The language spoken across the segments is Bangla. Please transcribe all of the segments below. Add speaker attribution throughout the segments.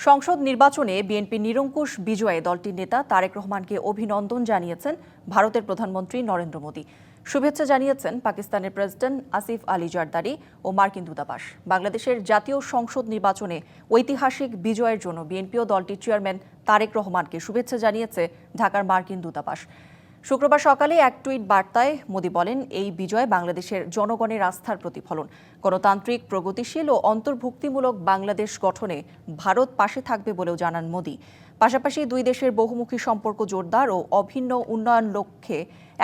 Speaker 1: সংসদ নির্বাচনে বিএনপি নিরঙ্কুশ বিজয়ে দলটির নেতা তারেক রহমানকে অভিনন্দন জানিয়েছেন ভারতের প্রধানমন্ত্রী নরেন্দ্র মোদী। শুভেচ্ছা জানিয়েছেন পাকিস্তানের প্রেসিডেন্ট আসিফ আলী জারদারি ও মার্কিন দূতাবাস। বাংলাদেশের জাতীয় সংসদ নির্বাচনে ঐতিহাসিক বিজয়ের জন্য বিএনপি ও দলটির চেয়ারম্যান তারেক রহমানকে শুভেচ্ছা জানিয়েছে ঢাকার মার্কিন দূতাবাস। শুক্রবার সকালে এক টুইট বার্তায় মোদি বলেন, এই বিজয় বাংলাদেশের জনগণের আস্থার প্রতিফলন। গণতান্ত্রিক, প্রগতিশীল ও অন্তর্ভুক্তিমূলক বাংলাদেশ গঠনে ভারত পাশে থাকবে বলেও জানান মোদি। পাশাপাশি দুই দেশের বহুমুখী সম্পর্ক জোরদার ও অভিন্ন উন্নয়ন লক্ষ্যে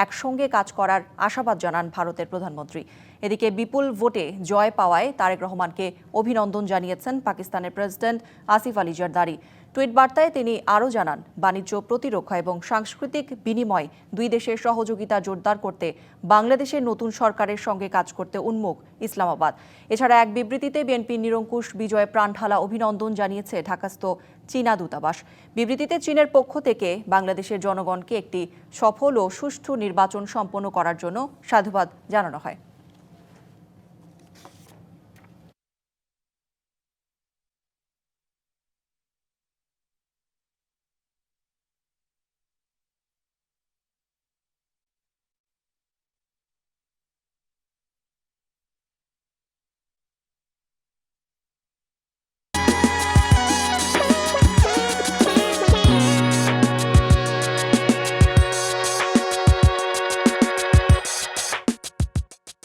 Speaker 1: একসঙ্গে কাজ করার আশাবাদ জানান ভারতের প্রধানমন্ত্রী। এদিকে বিপুল ভোটে জয় পাওয়ায় তারেক রহমানকে অভিনন্দন জানিয়েছেন পাকিস্তানের প্রেসিডেন্ট আসিফ আলী জারদারি। টুইট বার্তায় তিনি আরও জানান, বাণিজ্য, প্রতিরক্ষা এবং সাংস্কৃতিক বিনিময় দুই দেশের সহযোগিতা জোরদার করতে বাংলাদেশের নতুন সরকারের সঙ্গে কাজ করতে উন্মুখ ইসলামাবাদ। এছাড়া এক বিবৃতিতে বিএনপির নিরঙ্কুশ বিজয়ে প্রাণঢালা অভিনন্দন জানিয়েছে ঢাকাস্থ চীনা দূতাবাস। বিবৃতিতে চীনের পক্ষ থেকে বাংলাদেশের জনগণকে একটি সফল ও সুষ্ঠু নির্বাচন সম্পন্ন করার জন্য সাধুবাদ জানানো হয়।